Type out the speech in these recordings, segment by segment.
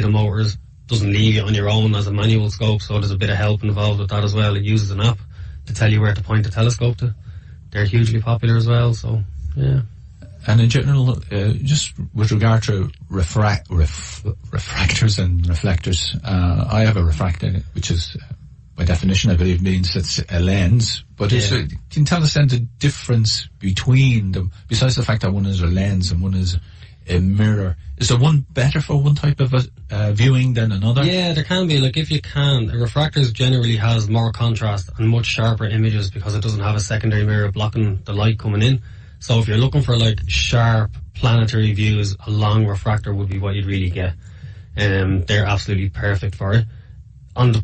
the motors, doesn't leave you on your own as a manual scope, so there's a bit of help involved with that as well. It uses an app to tell you where to point the telescope to. They're hugely popular as well, so yeah. And in general, just with regard to refractors and reflectors, I have a refractor, which is, by definition, I believe, means it's a lens. But can you tell us then the difference between them, besides the fact that one is a lens and one is a mirror? Is there one better for one type of viewing than another? Yeah, there can be. Like, if you can, a refractor generally has more contrast and much sharper images because it doesn't have a secondary mirror blocking the light coming in. So if you're looking for like sharp planetary views, a long refractor would be what you'd really get. They're absolutely perfect for it. On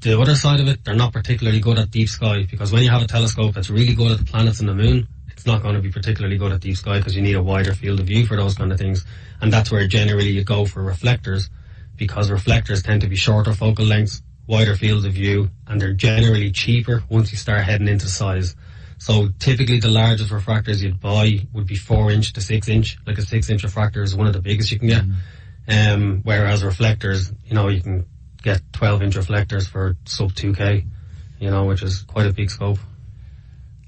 the other side of it, they're not particularly good at deep sky, because when you have a telescope that's really good at the planets and the moon, it's not going to be particularly good at deep sky because you need a wider field of view for those kind of things. And that's where generally you go for reflectors, because reflectors tend to be shorter focal lengths, wider fields of view, and they're generally cheaper once you start heading into size. So typically the largest refractors you'd buy would be 4-inch to 6-inch. Like a 6-inch refractor is one of the biggest you can get. Whereas reflectors, you can get 12-inch reflectors for sub 2K, which is quite a big scope.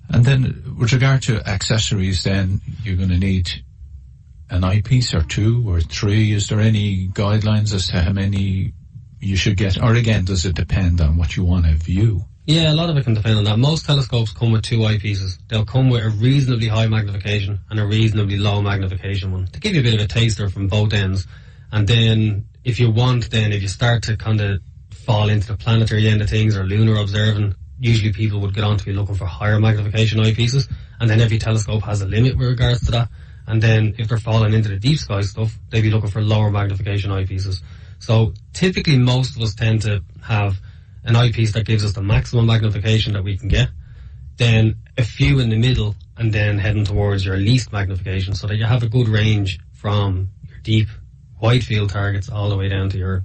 And then with regard to accessories, then you're going to need an eyepiece or 2 or 3. Is there any guidelines as to how many you should get? Or again, does it depend on what you want to view? Yeah, a lot of it can depend on that. Most telescopes come with 2 eyepieces. They'll come with a reasonably high magnification and a reasonably low magnification one, to give you a bit of a taster from both ends. And then if you start to kind of fall into the planetary end of things or lunar observing, usually people would get on to be looking for higher magnification eyepieces. And then every telescope has a limit with regards to that. And then if they're falling into the deep sky stuff, they'd be looking for lower magnification eyepieces. So typically most of us tend to have an eyepiece that gives us the maximum magnification that we can get, then a few in the middle, and then heading towards your least magnification, so that you have a good range from your deep wide field targets all the way down to your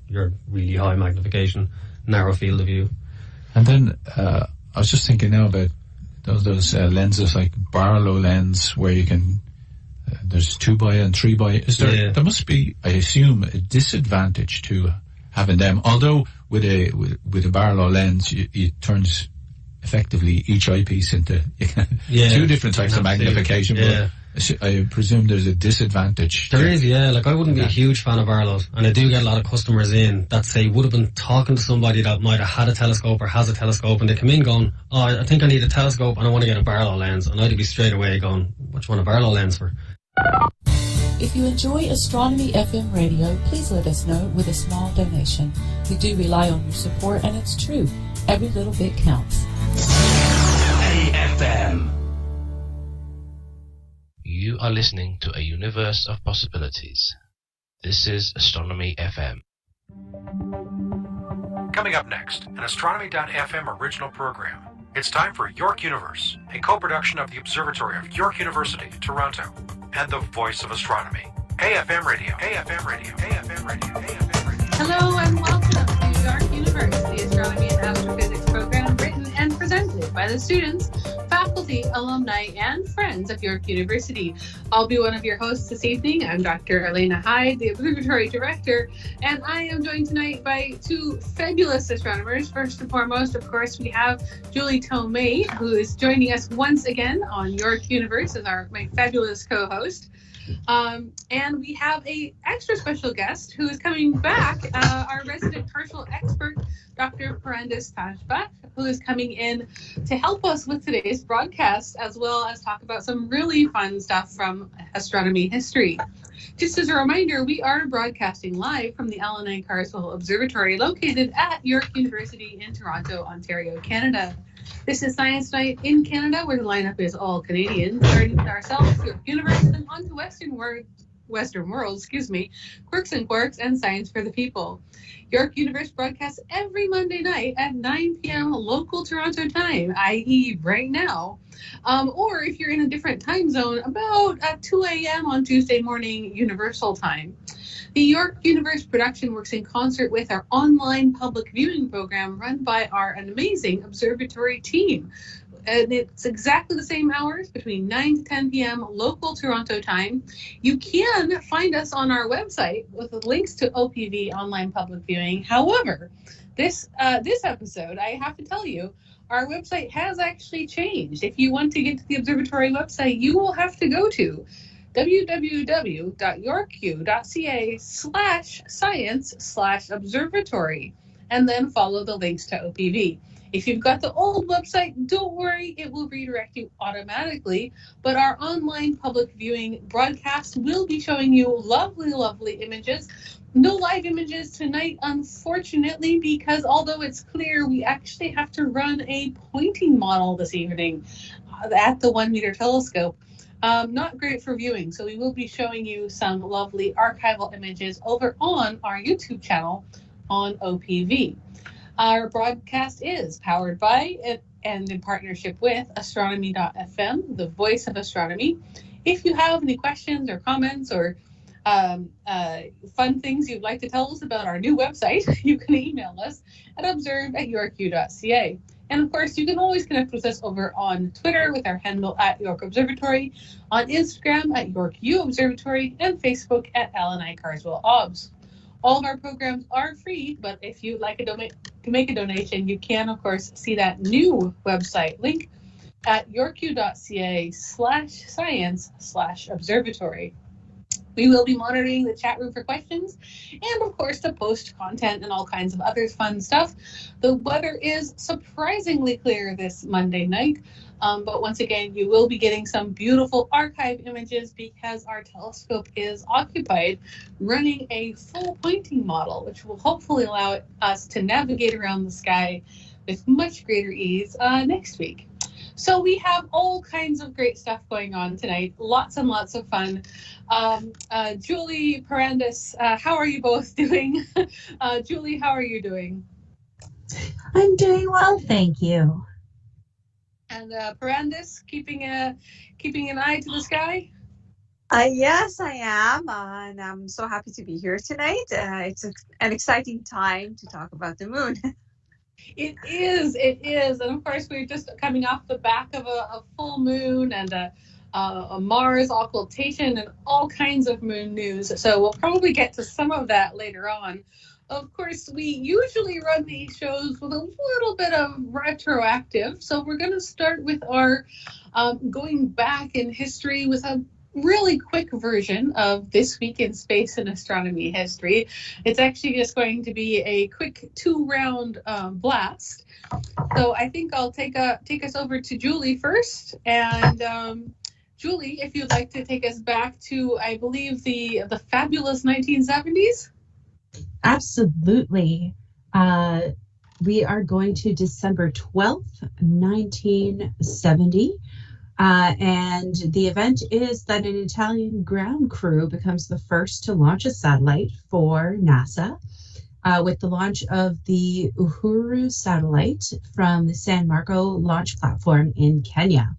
really high magnification narrow field of view. And then I was just thinking now about those lenses like Barlow lens, where you can there's 2x and 3x. Is there? There must be, I assume, a disadvantage to having them. Although with a Barlow lens, it turns effectively each eyepiece into 2 different types of magnification. But I presume there's a disadvantage. There is, yeah. Like, I wouldn't be a huge fan of Barlows, and I do get a lot of customers in that say would have been talking to somebody that might have had a telescope or has a telescope, and they come in going, "Oh, I think I need a telescope and I want to get a Barlow lens," and I'd be straight away going, "What do you want a Barlow lens for?" If you enjoy Astronomy FM radio, please let us know with a small donation. We do rely on your support, and it's true. Every little bit counts. AFM. You are listening to a universe of possibilities. This is Astronomy FM. Coming up next, an Astronomy.fm original program. It's time for York Universe, a co-production of the Observatory of York University, Toronto, and the Voice of Astronomy. AFM Radio, AFM Radio, AFM Radio, AFM Radio. Hello and welcome to York Universe, the Astronomy and Astrophysics program written and presented by the students, faculty, alumni, and friends of York University. I'll be one of your hosts this evening. I'm Dr. Elena Hyde, the Observatory Director, and I am joined tonight by 2 fabulous astronomers. First and foremost, of course, we have Julie Tomei, who is joining us once again on York Universe as my fabulous co-host. And we have a extra special guest who is coming back, our resident Carswell expert, Dr. Parandis Tajbak, who is coming in to help us with today's broadcast, as well as talk about some really fun stuff from astronomy history. Just as a reminder, we are broadcasting live from the Allan and Carswell Observatory, located at York University in Toronto, Ontario, Canada. This is Science Night in Canada, where the lineup is all Canadian, starting with ourselves, York Universe, and on to Western World, Quirks and Quarks, and Science for the People. York Universe broadcasts every Monday night at 9 p.m. local Toronto time, i.e. right now. Or if you're in a different time zone, about at 2 a.m. on Tuesday morning Universal time. The York Universe production works in concert with our online public viewing program run by our amazing observatory team. and it's exactly the same hours, between 9 to 10 p.m. local Toronto time. You can find us on our website with the links to OPV online public viewing. However, this episode, I have to tell you, our website has actually changed. If you want to get to the Observatory website, you will have to go to www.yorku.ca/science/observatory and then follow the links to OPV. If you've got the old website, don't worry, it will redirect you automatically, but our online public viewing broadcast will be showing you lovely, lovely images. No live images tonight, unfortunately, because although it's clear, we actually have to run a pointing model this evening at the 1 meter telescope. Not great for viewing, so we will be showing you some lovely archival images over on our YouTube channel on OPV. Our broadcast is powered by and in partnership with Astronomy.fm, the voice of astronomy. If you have any questions or comments or fun things you'd like to tell us about our new website, you can email us at observe@yorku.ca. And of course, you can always connect with us over on Twitter with our handle at York Observatory, on Instagram at York U Observatory, and Facebook at Allan Carswell Obs. All of our programs are free, but if you'd like to make a donation, you can, of course, see that new website link at yorku.ca/science/observatory. We will be monitoring the chat room for questions and, of course, to post content and all kinds of other fun stuff. The weather is surprisingly clear this Monday night, but once again, you will be getting some beautiful archive images because our telescope is occupied running a full pointing model, which will hopefully allow us to navigate around the sky with much greater ease next week. So we have all kinds of great stuff going on tonight, lots and lots of fun. Julie, Parandis, how are you both doing? Julie, how are you doing? I'm doing well, thank you. And Parandis, keeping an eye to the sky? Yes, I am, and I'm so happy to be here tonight. It's an exciting time to talk about the moon. It is, and of course we're just coming off the back of a full moon and a Mars occultation and all kinds of moon news, so we'll probably get to some of that later on. Of course, we usually run these shows with a little bit of retroactive, so we're going to start with our going back in history with a really quick version of This Week in Space and Astronomy History. It's actually just going to be a quick 2-round blast. So I think I'll take us over to Julie first. And Julie, if you'd like to take us back to, I believe, the fabulous 1970s. Absolutely. We are going to December 12th, 1970. And the event is that an Italian ground crew becomes the first to launch a satellite for NASA with the launch of the Uhuru satellite from the San Marco launch platform in Kenya.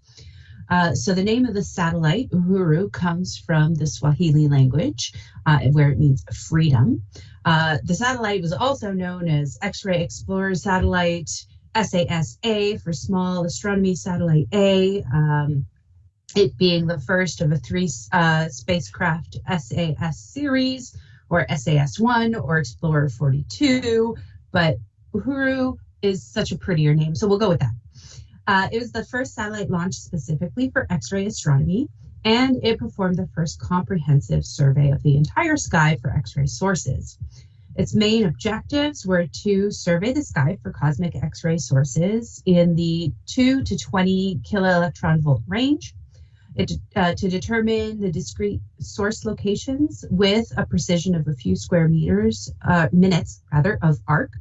So the name of the satellite, Uhuru, comes from the Swahili language, where it means freedom. The satellite was also known as X-ray Explorer Satellite, SASA for Small Astronomy Satellite A, it being the first of a 3 spacecraft SAS series, or SAS-1 or Explorer 42, but Uhuru is such a prettier name, so we'll go with that. It was the first satellite launched specifically for X-ray astronomy, and it performed the first comprehensive survey of the entire sky for X-ray sources. Its main objectives were to survey the sky for cosmic X-ray sources in the 2 to 20 kiloelectron volt range, to determine the discrete source locations with a precision of a few square minutes of arc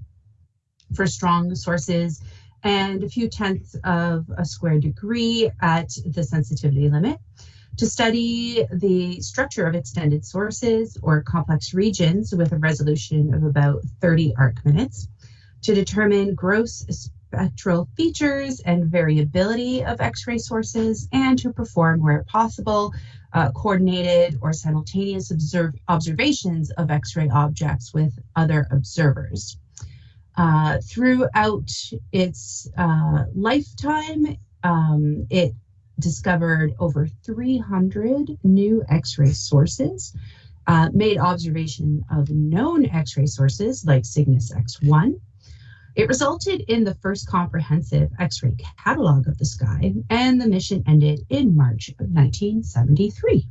for strong sources, and a few tenths of a square degree at the sensitivity limit, to study the structure of extended sources or complex regions with a resolution of about 30 arc minutes, to determine gross spectral features and variability of X-ray sources, and to perform, where possible, coordinated or simultaneous observations of X-ray objects with other observers. Throughout its lifetime, It discovered over 300 new X-ray sources, made observation of known X-ray sources like Cygnus X1. It resulted in the first comprehensive X-ray catalog of the sky, and the mission ended in March of 1973.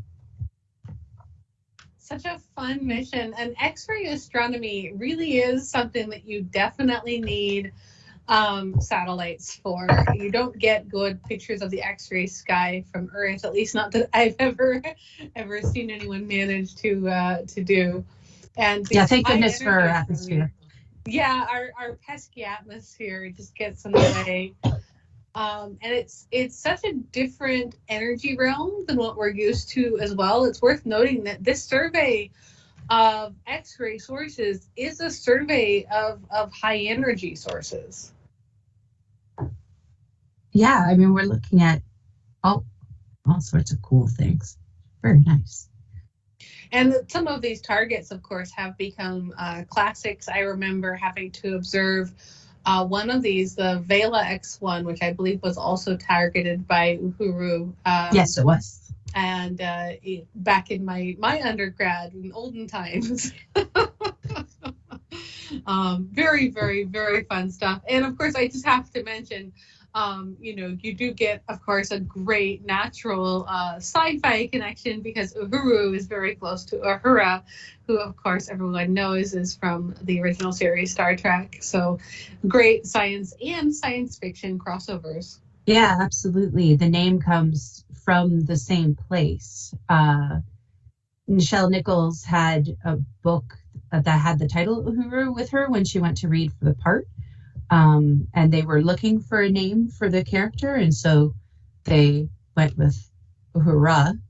Such a fun mission. And X-ray astronomy really is something that you definitely need satellites for. You don't get good pictures of the X-ray sky from Earth, at least not that I've ever seen anyone manage to do. And yeah, thank goodness for our atmosphere. Yeah, our pesky atmosphere just gets in the way. And it's such a different energy realm than what we're used to as well. It's worth noting that this survey of X-ray sources is a survey of high energy sources. Yeah, I mean, we're looking at all sorts of cool things. Very nice. And some of these targets, of course, have become classics. I remember having to observe one of these, the Vela X1, which I believe was also targeted by Uhuru. Yes, it was. And back in my undergrad, in olden times. Very, very, very fun stuff. And of course, I just have to mention, you do get, of course, a great natural sci-fi connection because Uhuru is very close to Uhura, who, of course, everyone knows is from the original series Star Trek. So great science and science fiction crossovers. Yeah, absolutely. The name comes from the same place. Nichelle Nichols had a book that had the title Uhuru with her when she went to read for the part. And they were looking for a name for the character, and so they went with Uhura,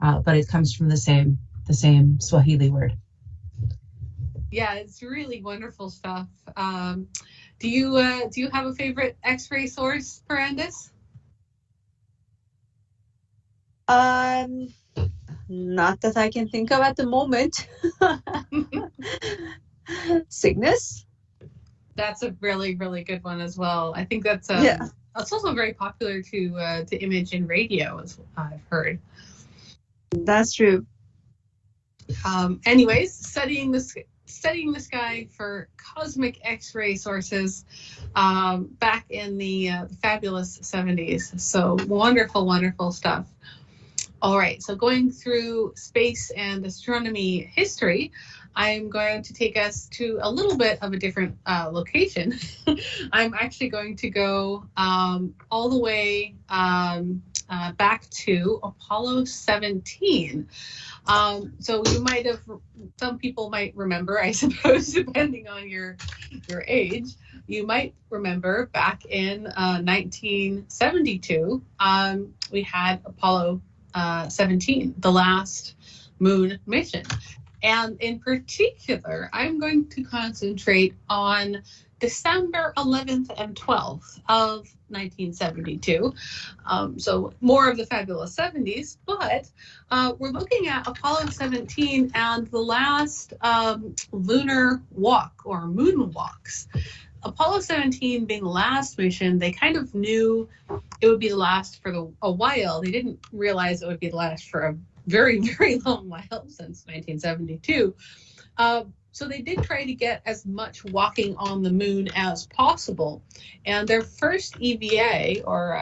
but it comes from the same Swahili word. Yeah, it's really wonderful stuff. Do you have a favorite X-ray source, Brandis? Not that I can think of at the moment. Cygnus. That's a really, really good one as well. I think that's It's also very popular to image in radio, as I've heard. That's true. Anyways, studying the sky for cosmic X-ray sources back in the fabulous 70s. So wonderful, wonderful stuff. All right, so going through space and astronomy history, I'm going to take us to a little bit of a different location. I'm actually going to go all the way back to Apollo 17. So some people might remember, I suppose, depending on your age, you might remember back in 1972, we had Apollo 17, the last moon mission. And in particular, I'm going to concentrate on December 11th and 12th of 1972. So more of the fabulous 70s, but we're looking at Apollo 17 and the last lunar walk or moon walks. Apollo 17 being the last mission, they kind of knew it would be the last for a while. They didn't realize it would be the last for a very, very long while, since 1972. So they did try to get as much walking on the moon as possible. And their first EVA, or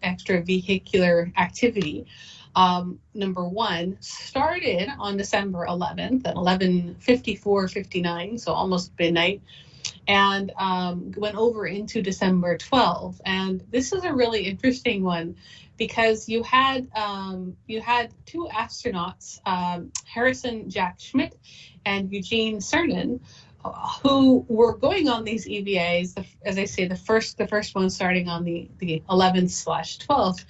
extravehicular activity, number one, started on December 11th at 11:54:59, so almost midnight, and went over into December 12th. And this is a really interesting one because you had two astronauts, Harrison Jack Schmitt and Eugene Cernan, who were going on these EVAs. As I say, the first one starting on the 11th/12th.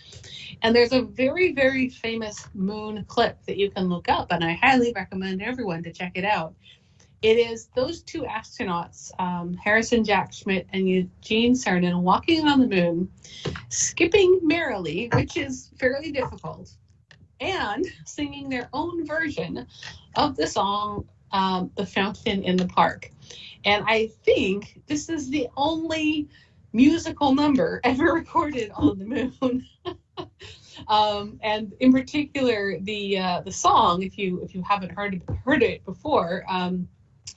And there's a very, very famous moon clip that you can look up, and I highly recommend everyone to check it out. It is those two astronauts, Harrison Jack Schmitt and Eugene Cernan, walking on the moon, skipping merrily, which is fairly difficult, and singing their own version of the song, The Fountain in the Park. And I think this is the only musical number ever recorded on the moon. And in particular, the song, if you haven't heard it before,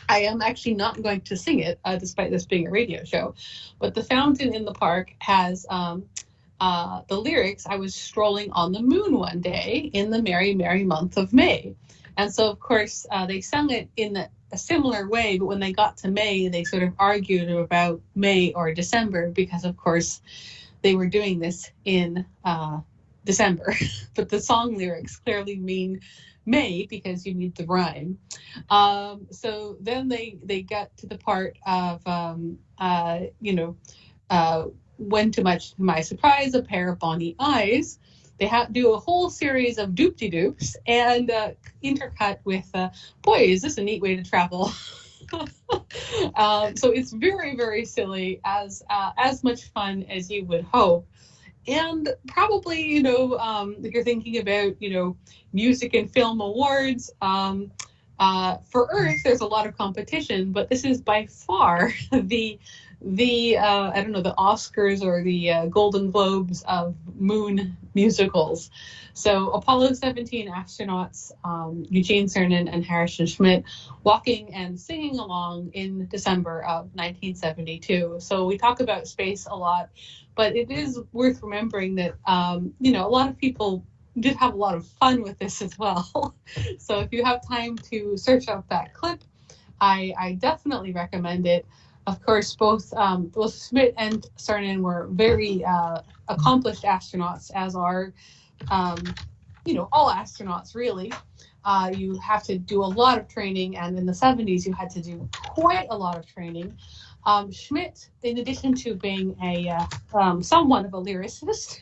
I am actually not going to sing it, despite this being a radio show. But the fountain in the park has the lyrics, "I was strolling on the moon one day in the merry, merry month of May." And so, of course, they sung it in a similar way, but when they got to May, they sort of argued about May or December, because, of course, they were doing this in December. But the song lyrics clearly mean May because you need the rhyme. So then they got to the part of, when to much to my surprise, a pair of bonny eyes. They do a whole series of doop-de-doops and intercut with, boy, is this a neat way to travel. So it's very, very silly, as much fun as you would hope. And probably, if you're thinking about, music and film awards, for Earth, there's a lot of competition, but this is by far the Oscars or the Golden Globes of moon musicals. So Apollo 17 astronauts, Eugene Cernan and Harrison Schmitt, walking and singing along in December of 1972. So we talk about space a lot, but it is worth remembering that, a lot of people did have a lot of fun with this as well. So if you have time to search up that clip, I definitely recommend it. Of course, both Schmitt and Cernan were very accomplished astronauts, as are, all astronauts really. You have to do a lot of training, and in the 70s, you had to do quite a lot of training. Schmitt, in addition to being somewhat of a lyricist,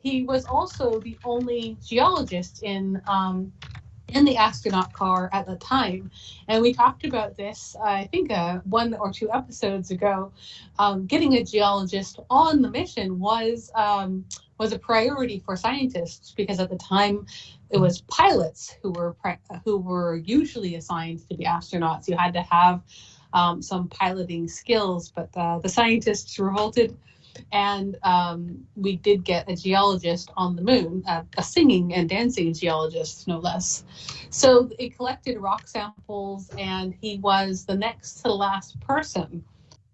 he was also the only geologist in the astronaut car at the time. And we talked about this, I think, 1 or 2 episodes ago. Getting a geologist on the mission was a priority for scientists, because at the time it was pilots who were usually assigned to be astronauts. You had to have some piloting skills, but the scientists revolted, and we did get a geologist on the moon, a singing and dancing geologist, no less. So it collected rock samples, and he was the next to last person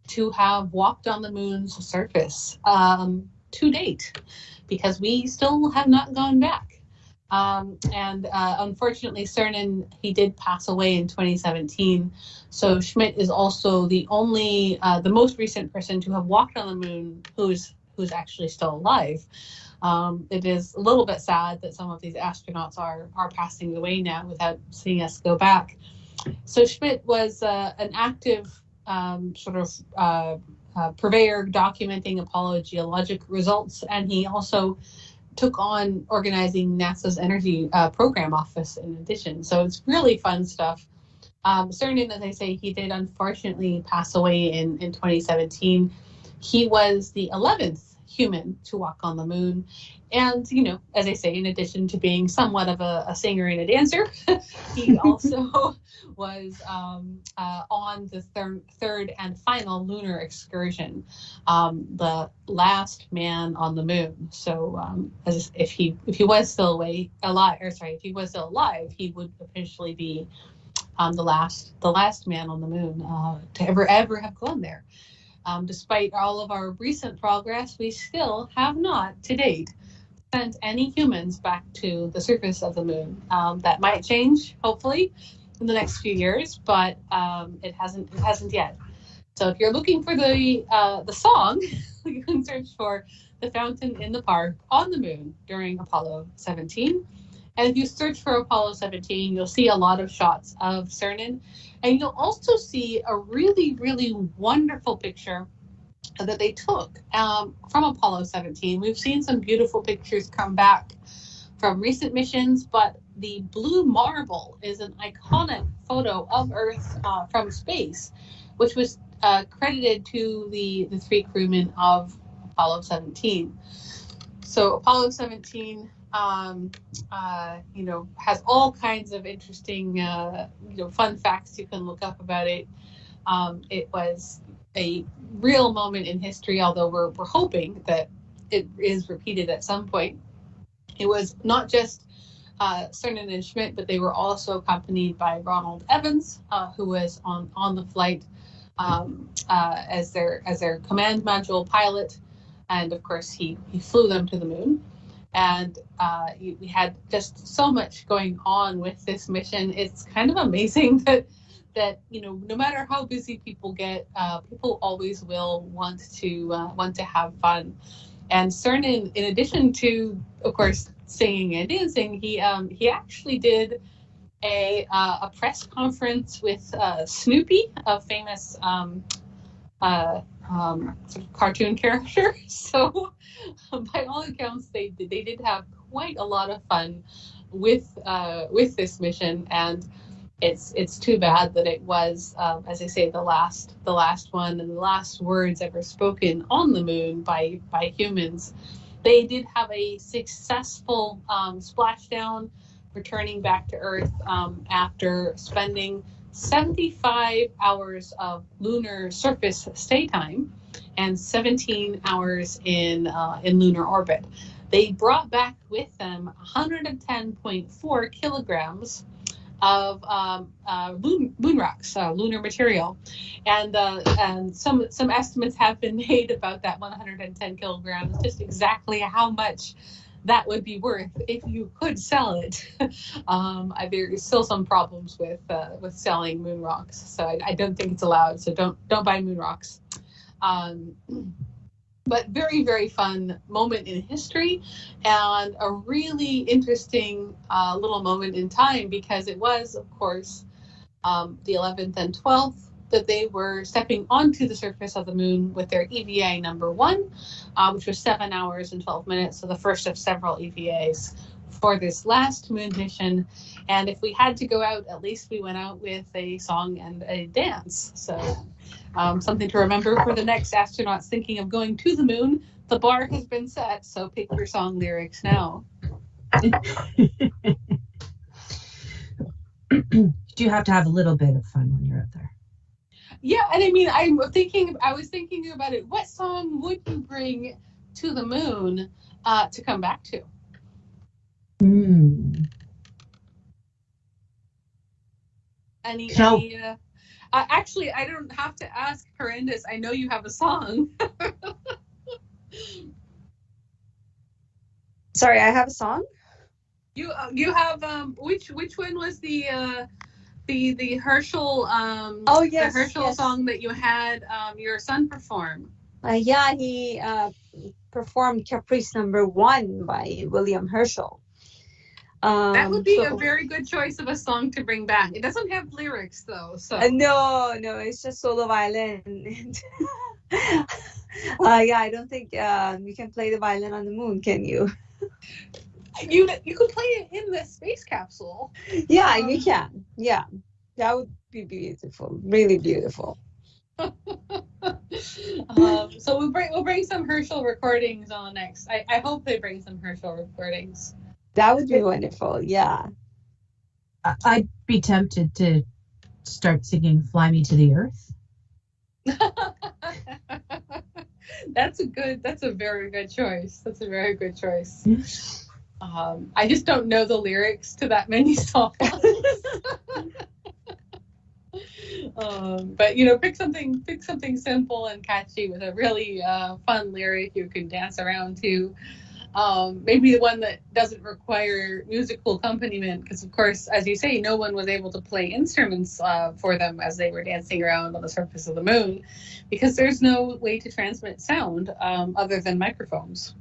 to have walked on the moon's surface to date, because we still have not gone back. Unfortunately, Cernan, he did pass away in 2017. So Schmitt is also the most recent person to have walked on the moon who's actually still alive. It is a little bit sad that some of these astronauts are passing away now without seeing us go back. So Schmitt was an active purveyor documenting Apollo geologic results, and he also took on organizing NASA's energy program office in addition. So it's really fun stuff. Cernan, as I say, he did unfortunately pass away in 2017. He was the 11th human to walk on the moon. And, as I say, in addition to being somewhat of a singer and a dancer, he also was on the third and final lunar excursion, the last man on the moon. So if he was still alive, he would officially be the last man on the moon to ever have gone there. Despite all of our recent progress, we still have not, to date, sent any humans back to the surface of the moon. That might change, hopefully, in the next few years, but it hasn't yet. So if you're looking for the song, you can search for "The Fountain in the Park on the Moon" during Apollo 17. And if you search for Apollo 17, you'll see a lot of shots of Cernan. And you'll also see a really, really wonderful picture that they took from Apollo 17. We've seen some beautiful pictures come back from recent missions, but the blue marble is an iconic photo of Earth from space, which was credited to the 3 crewmen of Apollo 17. So Apollo 17 has all kinds of interesting, fun facts you can look up about it. It was a real moment in history, although we're hoping that it is repeated at some point. It was not just Cernan and Schmidt, but they were also accompanied by Ronald Evans, who was on the flight as their command module pilot, and of course he flew them to the moon. And we had just so much going on with this mission. It's kind of amazing that no matter how busy people get, people always will want to have fun. And Cernan, in addition to, of course, singing and dancing, he actually did a press conference with Snoopy, a famous sort of cartoon character. So, by all accounts, they did have quite a lot of fun with this mission, and it's too bad that it was, as I say, the last one and the last words ever spoken on the moon by humans. They did have a successful splashdown, returning back to Earth after spending 75 hours of lunar surface stay time and 17 hours in lunar orbit. They brought back with them 110.4 kilograms of moon rocks, lunar material, and some estimates have been made about that 110 kilograms, just exactly how much that would be worth if you could sell it. There's still some problems with selling moon rocks, so I don't think it's allowed. So don't buy moon rocks. But very, very fun moment in history, and a really interesting little moment in time, because it was, of course, the 11th and 12th that they were stepping onto the surface of the moon with their EVA number 1, which was 7 hours and 12 minutes, so the first of several EVAs for this last moon mission. And if we had to go out, at least we went out with a song and a dance. So something to remember for the next astronauts thinking of going to the moon. The bar has been set, so pick your song lyrics now. You have to have a little bit of fun when you're out there. Yeah, and I mean, I was thinking about it. What song would you bring to the moon to come back to? Actually, I don't have to ask Horrendous. I know you have a song. Sorry, I have a song. You have which one was the Herschel the Herschel song that you had your son perform? Yeah, he performed Caprice number 1 by William Herschel. That would be a very good choice of a song to bring back. It doesn't have lyrics though, so no, it's just solo violin. Yeah, I don't think you can play the violin on the moon, can you? You could play it in the space capsule. Yeah, you can. Yeah, that would be beautiful, really beautiful. So we'll bring some Herschel recordings on next. I hope they bring some Herschel recordings. That would be wonderful. Yeah, I'd be tempted to start singing "Fly Me to the Earth." That's a very good choice. That's a very good choice. I just don't know the lyrics to that many songs. But pick something simple and catchy with a really fun lyric you can dance around to. Maybe the one that doesn't require musical accompaniment, because of course, as you say, no one was able to play instruments for them as they were dancing around on the surface of the moon, because there's no way to transmit sound other than microphones.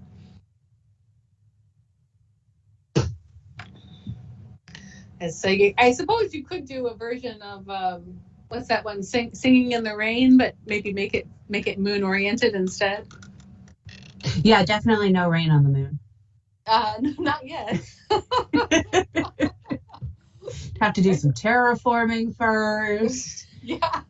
And so I suppose you could do a version of what's that one, Singing in the Rain, but maybe make it moon oriented instead. Yeah, definitely no rain on the moon. Not yet. Have to do some terraforming first. Yeah.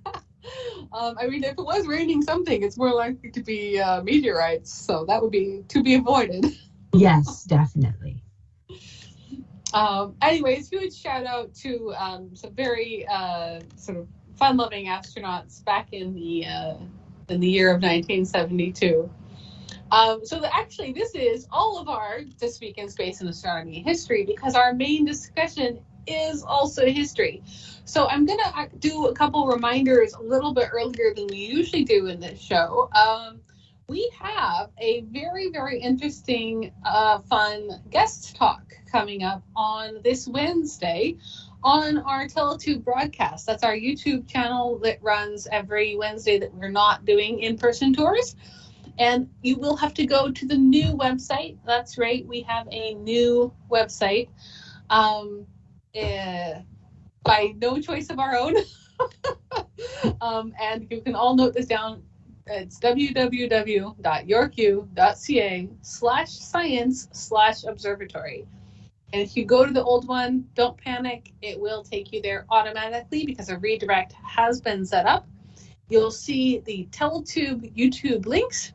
I mean, if it was raining something, it's more likely to be meteorites, so that would be to be avoided. Yes, definitely. Anyways, huge shout out to some very sort of fun-loving astronauts back in the in the year of 1972. Actually, this is all of our This Week in Space and Astronomy history, because our main discussion is also history. So I'm going to do a couple reminders a little bit earlier than we usually do in this show. We have a very, very interesting, fun guest talk coming up on this Wednesday on our Teletube broadcast. That's our YouTube channel that runs every Wednesday that we're not doing in-person tours. And you will have to go to the new website. That's right, we have a new website by no choice of our own. And you can all note this down. It's www.yorku.ca/science/observatory. And if you go to the old one, don't panic. It will take you there automatically because a redirect has been set up. You'll see the Teletube YouTube links.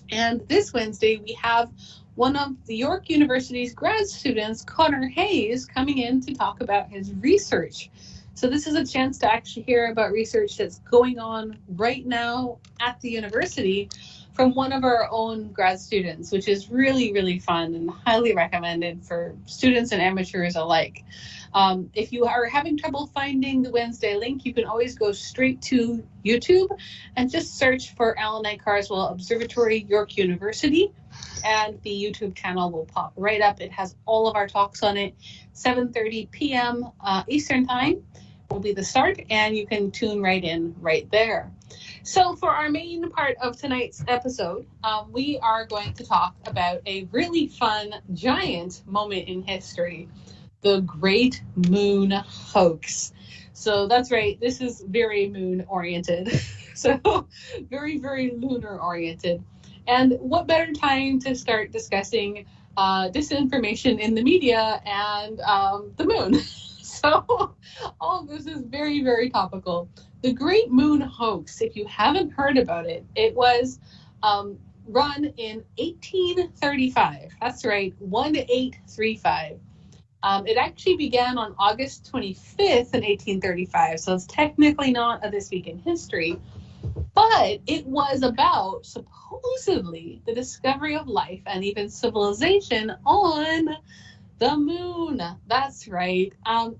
And this Wednesday, we have one of the York University's grad students, Connor Hayes, coming in to talk about his research. So this is a chance to actually hear about research that's going on right now at the university from one of our own grad students, which is really, really fun and highly recommended for students and amateurs alike. If you are having trouble finding the Wednesday link, you can always go straight to YouTube and just search for Allan Carswell Observatory, York University, and the YouTube channel will pop right up. It has all of our talks on it. 7:30 p.m. Eastern Time will be the start, and you can tune right in right there. So for our main part of tonight's episode, we are going to talk about a really fun, giant moment in history, the Great Moon Hoax. So that's right, this is very moon-oriented. So very, very lunar-oriented. And what better time to start discussing disinformation in the media and the moon? So all of this is very, very topical. The Great Moon Hoax, if you haven't heard about it, it was run in 1835. That's right, 1835. It actually began on August 25th in 1835, so it's technically not a This Week in History, but it was about, supposedly, the discovery of life and even civilization on the moon. That's right. And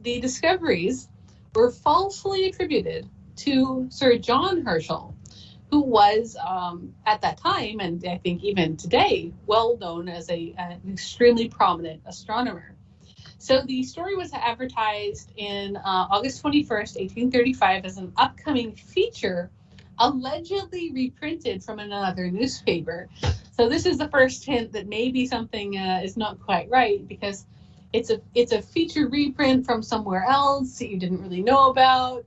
the discoveries were falsely attributed to Sir John Herschel, who was, at that time, and I think even today, well known as an extremely prominent astronomer. So the story was advertised in August 21st, 1835 as an upcoming feature, allegedly reprinted from another newspaper. So this is the first hint that maybe something is not quite right, because it's a feature reprint from somewhere else that you didn't really know about.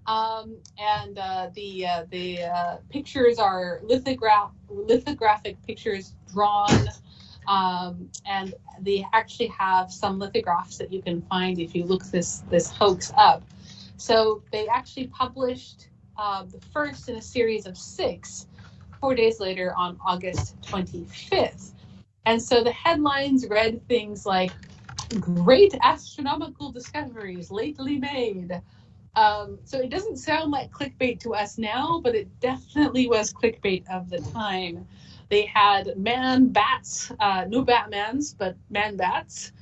And the pictures are lithographic pictures drawn, and they actually have some lithographs that you can find if you look this hoax up. So they actually published the first in a series of 6 4 days later on August 25th. And so the headlines read things like, "Great astronomical discoveries lately made." So it doesn't sound like clickbait to us now, but it definitely was clickbait of the time. They had man-bats, no Batmans, but man-bats.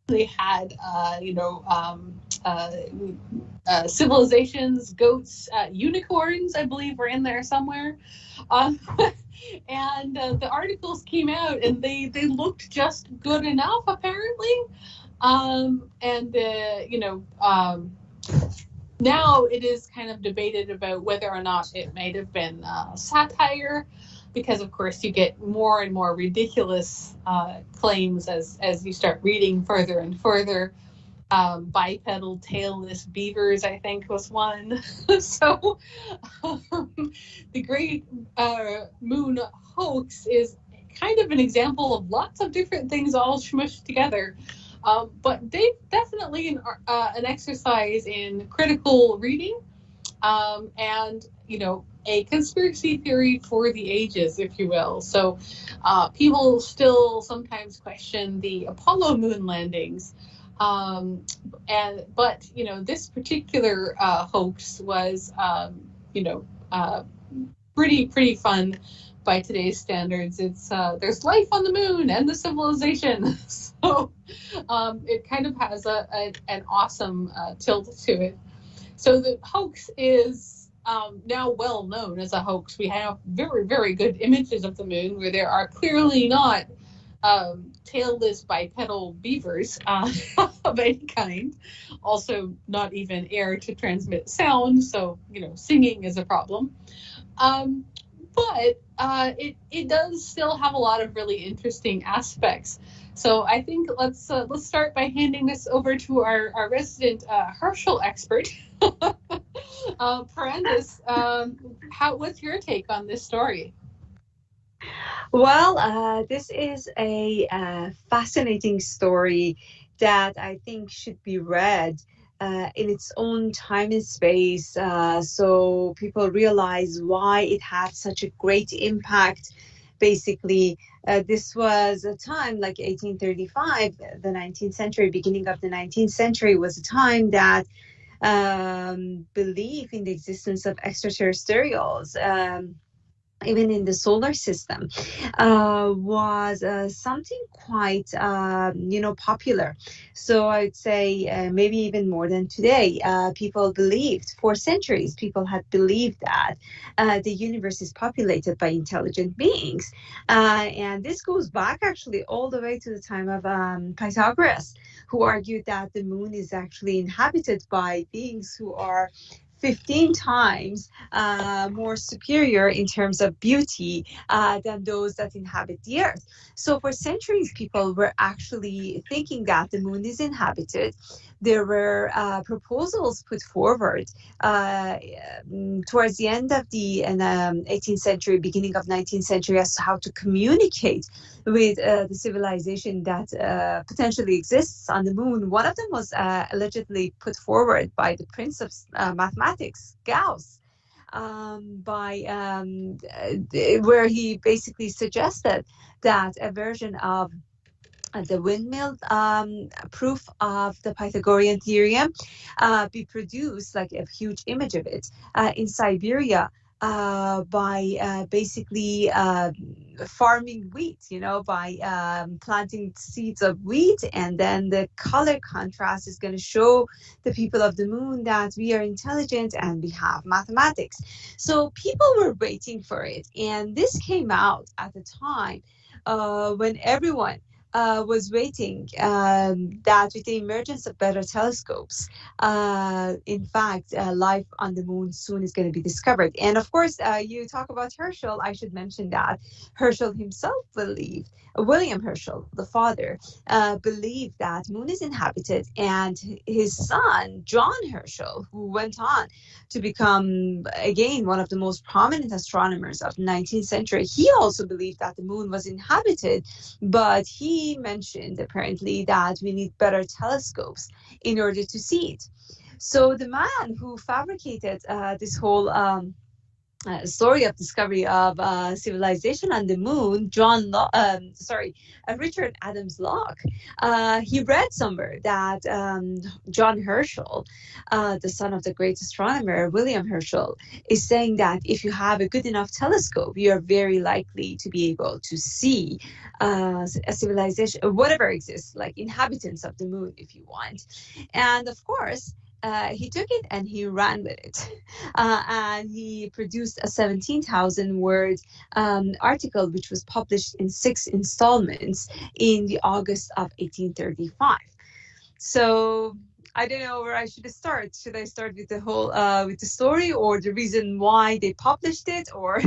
They had, civilizations, goats, unicorns, I believe, were in there somewhere. And the articles came out, and they looked just good enough, apparently. Now it is kind of debated about whether or not it might have been satire, because of course you get more and more ridiculous claims as you start reading further and further. Bipedal tailless beavers, I think, was one. So the Great Moon Hoax is kind of an example of lots of different things all smushed together. But they definitely an exercise in critical reading, and a conspiracy theory for the ages, if you will. So people still sometimes question the Apollo moon landings, but this particular hoax was pretty fun by today's standards. It's there's life on the moon and the civilization, so it kind of has an awesome tilt to it. So the hoax is now well known as a hoax. We have very good images of the moon where there are clearly not tailless bipedal beavers of any kind. Also, not even air to transmit sound, so singing is a problem. But it does still have a lot of really interesting aspects. So I think let's start by handing this over to our resident Herschel expert, Parandis. What's your take on this story? Well, this is a fascinating story that I think should be read in its own time and space, so people realize why it had such a great impact. Basically, this was a time like 1835, the 19th century, beginning of the 19th century, was a time that belief in the existence of extraterrestrials, even in the solar system, was something quite, popular. So I'd say maybe even more than today. People believed, for centuries, people had believed that the universe is populated by intelligent beings. And this goes back actually all the way to the time of Pythagoras, who argued that the moon is actually inhabited by beings who are 15 times more superior in terms of beauty than those that inhabit the earth. So for centuries, people were actually thinking that the moon is inhabited. There were proposals put forward towards the end of the 18th century, beginning of 19th century, as to how to communicate with the civilization that potentially exists on the moon. One of them was allegedly put forward by the Prince of Mathematics, Gauss, where he basically suggested that a version of the windmill proof of the Pythagorean theorem be produced, like a huge image of it, in Siberia by basically farming wheat, by planting seeds of wheat, and then the color contrast is going to show the people of the moon that we are intelligent and we have mathematics. So people were waiting for it, and this came out at a time when everyone was waiting that with the emergence of better telescopes, in fact, life on the moon soon is going to be discovered. And of course, you talk about Herschel. I should mention that Herschel himself believed, William Herschel, the father, believed that moon is inhabited, and his son, John Herschel, who went on to become, again, one of the most prominent astronomers of the 19th century, he also believed that the moon was inhabited, but he mentioned apparently that we need better telescopes in order to see it. So the man who fabricated this whole story of discovery of civilization on the moon, Richard Adams Locke, he read somewhere that John Herschel, the son of the great astronomer William Herschel, is saying that if you have a good enough telescope, you are very likely to be able to see a civilization, whatever exists, like inhabitants of the moon, if you want. And of course, he took it and he ran with it. And he produced a 17,000 word article, which was published in 6 installments in the August of 1835. So I don't know where I should start. Should I start with the whole, with the story, or the reason why they published it, or...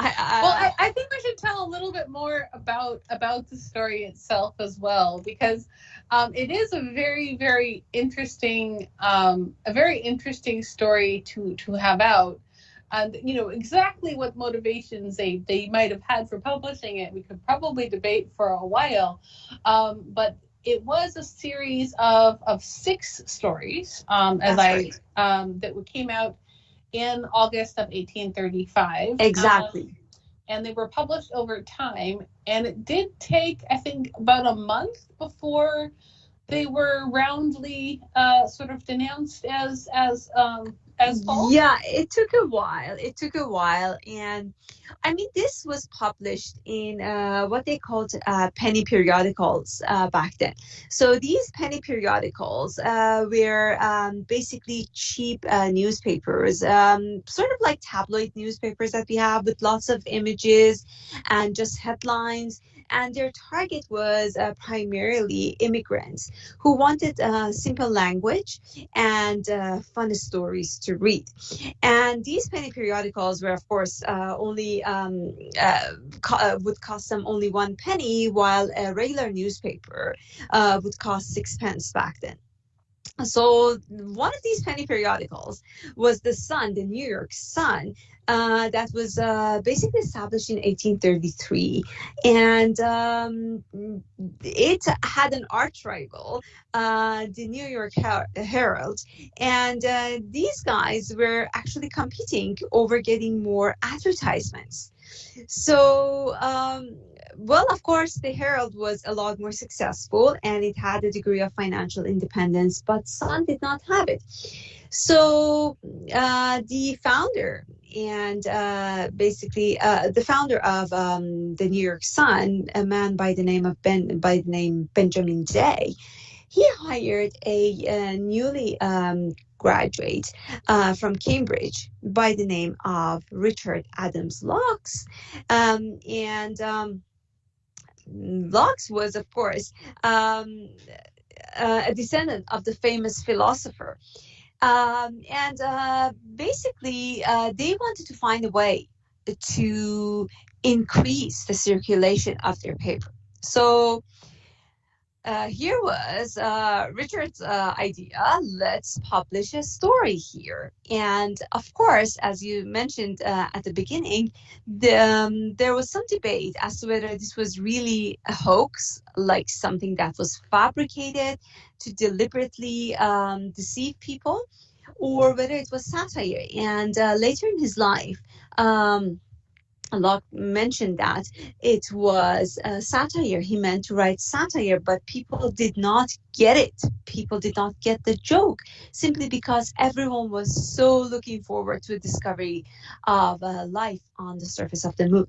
I think we should tell a little bit more about the story itself as well, because it is a very interesting story to have out. And exactly what motivations they might have had for publishing it, we could probably debate for a while. But it was a series of 6 stories, that came out in August of 1835. Exactly. And they were published over time. And it did take, I think, about a month before they were roundly sort of denounced as as well? Yeah, it took a while. And I mean, this was published in what they called penny periodicals back then. So these penny periodicals were basically cheap newspapers, sort of like tabloid newspapers that we have with lots of images and just headlines. And their target was primarily immigrants who wanted simple language and fun stories to read. And these penny periodicals were, of course, only would cost them only 1 penny, while a regular newspaper would cost 6 pence back then. So one of these penny periodicals was the Sun, the New York Sun, that was basically established in 1833, and it had an arch rival, the New York Herald, and these guys were actually competing over getting more advertisements. So, well, of course, the Herald was a lot more successful and it had a degree of financial independence, but Sun did not have it. So the founder and basically the founder of the New York Sun, a man by the name Benjamin Day, he hired a newly graduate from Cambridge by the name of Richard Adams Locks. Locks was, of course, a descendant of the famous philosopher. Basically, they wanted to find a way to increase the circulation of their paper. So here was Richard's idea: let's publish a story here. And of course, as you mentioned at the beginning, there was some debate as to whether this was really a hoax, like something that was fabricated to deliberately deceive people, or whether it was satire. And later in his life, Locke mentioned that it was satire. He meant to write satire, but people did not get it. People did not get the joke, simply because everyone was so looking forward to a discovery of life on the surface of the moon.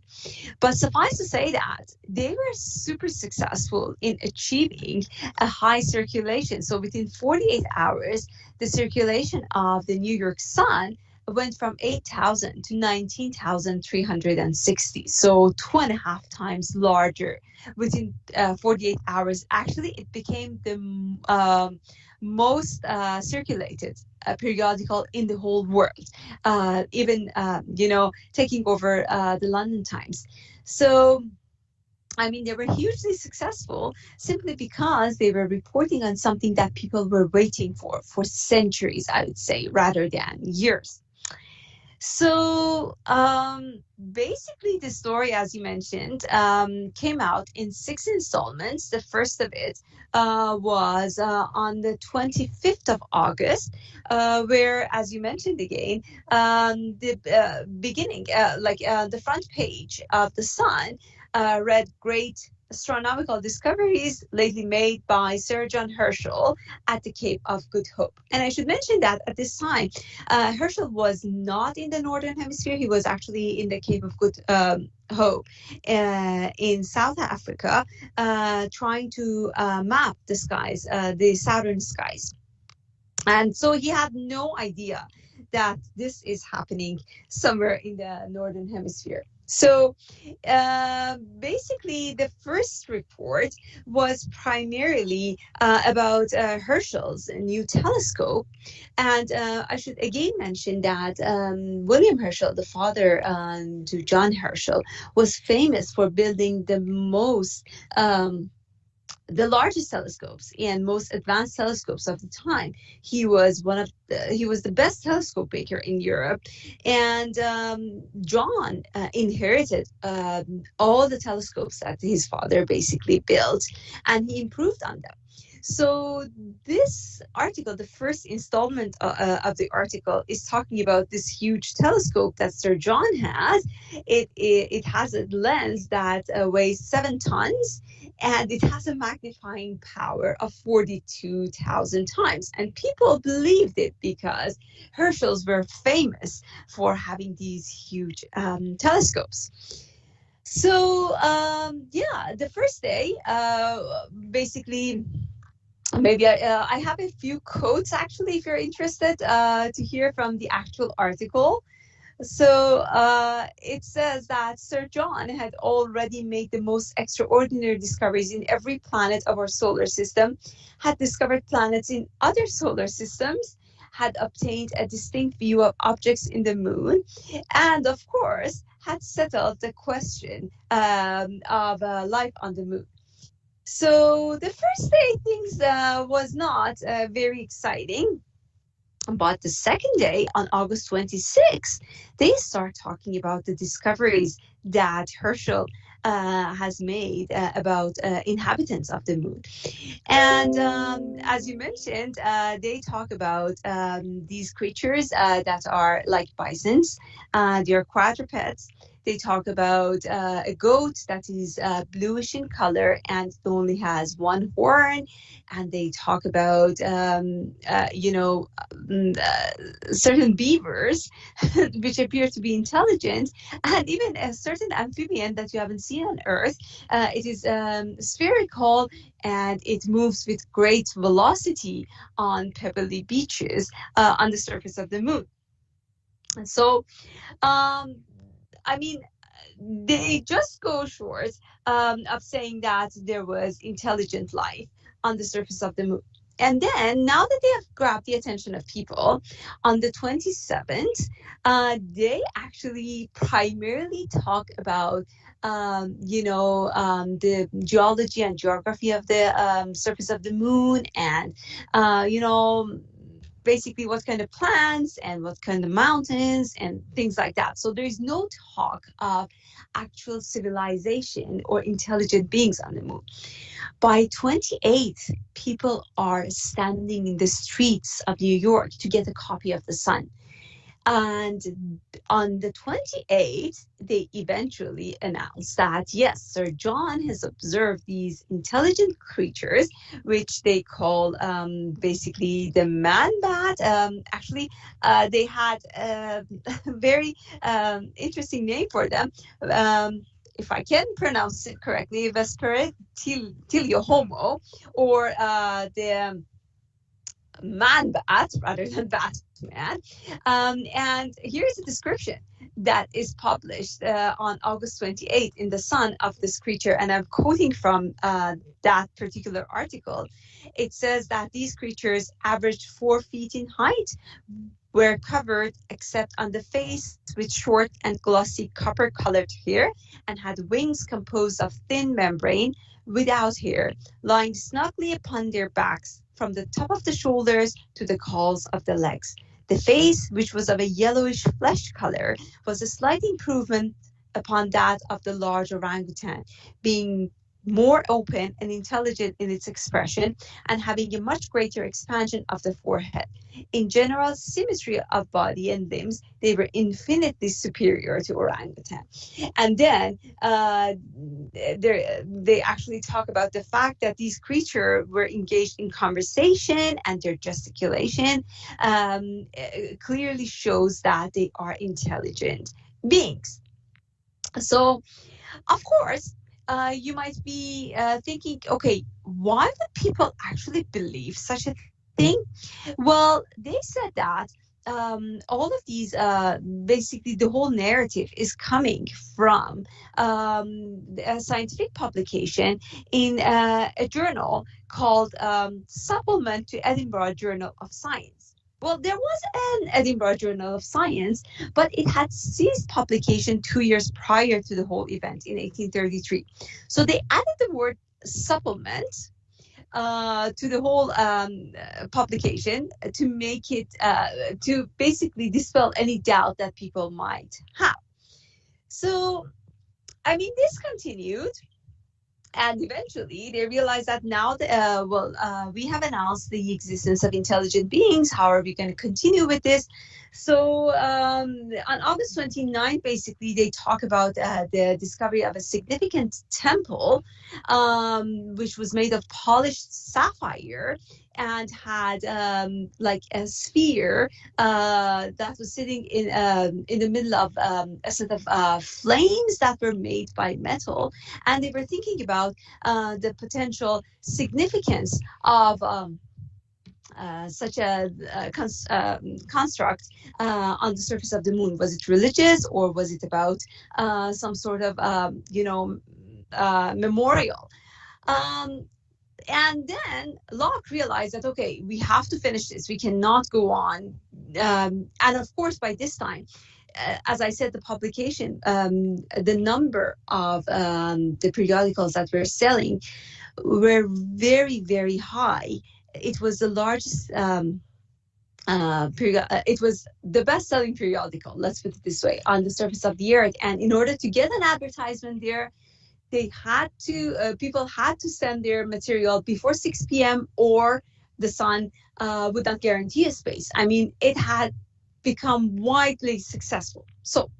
But suffice to say that they were super successful in achieving a high circulation. So within 48 hours, the circulation of the New York Sun went from 8,000 to 19,360, so 2.5 times larger within 48 hours. Actually, it became the most circulated periodical in the whole world, even taking over the London Times. So I mean, they were hugely successful simply because they were reporting on something that people were waiting for centuries, I would say, rather than years. So basically, the story, as you mentioned, came out in 6 installments. The first of it was on the 25th of August, where, as you mentioned again, the beginning, the front page of the Sun read "Great Astronomical Discoveries lately made by Sir John Herschel at the Cape of Good Hope." And I should mention that at this time, Herschel was not in the Northern Hemisphere. He was actually in the Cape of Good Hope in South Africa, trying to map the skies, the southern skies. And so he had no idea that this is happening somewhere in the Northern Hemisphere. So basically, the first report was primarily about Herschel's new telescope. And I should again mention that William Herschel, the father to John Herschel, was famous for building the largest telescopes and most advanced telescopes of the time. He was the best telescope maker in Europe, and John inherited all the telescopes that his father basically built, and he improved on them. So this article, the first installment of the article, is talking about this huge telescope that Sir John has. It has a lens that weighs 7 tons, and it has a magnifying power of 42,000 times. And people believed it because Herschels were famous for having these huge telescopes. So, the first day, basically, maybe I have a few quotes actually, if you're interested to hear from the actual article. So it says that Sir John had already made the most extraordinary discoveries in every planet of our solar system, had discovered planets in other solar systems, had obtained a distinct view of objects in the moon, and of course had settled the question of life on the moon. So the first day things was not very exciting. But the second day, on August 26th, they start talking about the discoveries that Herschel has made about inhabitants of the moon. And as you mentioned, they talk about these creatures that are like bisons. They are quadrupeds. They talk about a goat that is bluish in color and only has one horn. And they talk about, certain beavers, which appear to be intelligent, and even a certain amphibian that you haven't seen on Earth. It is spherical and it moves with great velocity on pebbly beaches on the surface of the moon. And so, they just go short of saying that there was intelligent life on the surface of the moon. And then, now that they have grabbed the attention of people, on the 27th, they actually primarily talk about, the geology and geography of the surface of the moon, and, basically what kind of plants and what kind of mountains and things like that. So there is no talk of actual civilization or intelligent beings on the moon. By 28th, people are standing in the streets of New York to get a copy of the sun. And on the 28th, they eventually announced that, yes, Sir John has observed these intelligent creatures, which they call basically the man bat. They had a very interesting name for them. If I can pronounce it correctly, Vespertilio homo, or the man bat rather than Batman. And here's a description that is published on August 28th in The Sun of this creature. And I'm quoting from that particular article. It says that these creatures averaged 4 feet in height, were covered except on the face with short and glossy copper-colored hair, and had wings composed of thin membrane without hair, lying snugly upon their backs from the top of the shoulders to the calves of the legs. The face, which was of a yellowish flesh color, was a slight improvement upon that of the large orangutan, being more open and intelligent in its expression, and having a much greater expansion of the forehead. In general symmetry of body and limbs, they were infinitely superior to orangutan. And then they actually talk about the fact that these creatures were engaged in conversation, and their gesticulation clearly shows that they are intelligent beings. So, of course, you might be thinking, okay, why would people actually believe such a thing? Well, they said that all of these, basically the whole narrative is coming from a scientific publication in a journal called Supplement to Edinburgh Journal of Science. Well, there was an Edinburgh Journal of Science, but it had ceased publication 2 years prior to the whole event in 1833. So they added the word supplement to the whole publication to make it, to basically dispel any doubt that people might have. So, I mean, this continued. And eventually they realized that now, we have announced the existence of intelligent beings. How are we going to continue with this? So on August 29th, basically, they talk about the discovery of a significant temple, which was made of polished sapphire and had like a sphere that was sitting in the middle of a set of flames that were made by metal. And they were thinking about the potential significance of such a construct on the surface of the moon. Was it religious, or was it about some sort of, memorial? Um, and then Locke realized that, okay, we have to finish this. We cannot go on. And of course, by this time, as I said, the publication, the number of the periodicals that were selling were very, very high. It was the largest it was the best-selling periodical, let's put it this way, on the surface of the earth. And in order to get an advertisement there, they had to people had to send their material before 6 p.m. or the sun would not guarantee a space. I mean, it had become widely successful. So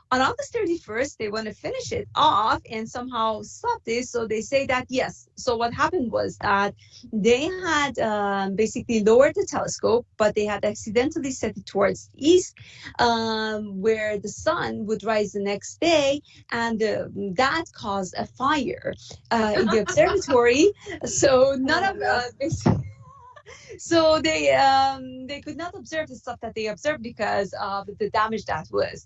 on August 31st, they want to finish it off and somehow stop this. So they say that, yes. So what happened was that they had basically lowered the telescope, but they had accidentally set it towards the east, where the sun would rise the next day. And that caused a fire in the observatory. So none of so they could not observe the stuff that they observed because of the damage that was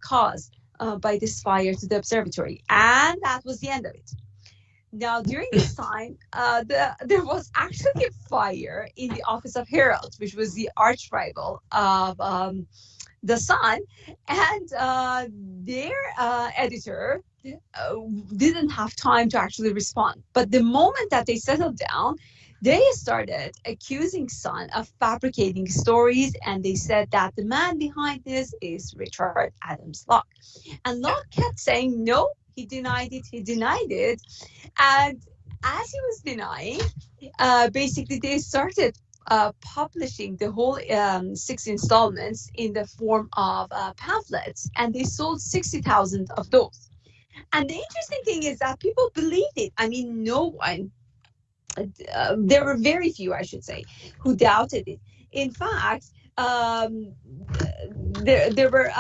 caused by this fire to the observatory, and that was the end of it. Now, during this time, there was actually a fire in the office of Herald, which was the arch rival of the Sun, and their editor didn't have time to actually respond. But the moment that they settled down, they started accusing Sun of fabricating stories, and they said that the man behind this is Richard Adams Locke. And Locke kept saying, no, he denied it. And as he was denying, basically they started publishing the whole 6 installments in the form of pamphlets, and they sold 60,000 of those. And the interesting thing is that people believed it. I mean, no one, there were very few, I should say, who doubted it. In fact, there were,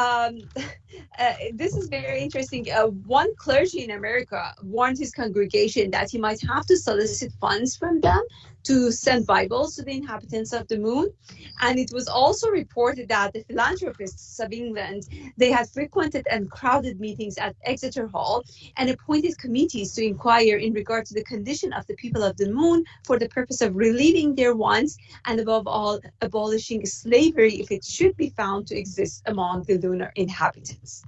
this is very interesting. One clergy in America warned his congregation that he might have to solicit funds from them to send Bibles to the inhabitants of the moon. And it was also reported that the philanthropists of England, they had frequented and crowded meetings at Exeter Hall and appointed committees to inquire in regard to the condition of the people of the moon for the purpose of relieving their wants and, above all, abolishing slavery if it should be found to exist among the lunar inhabitants.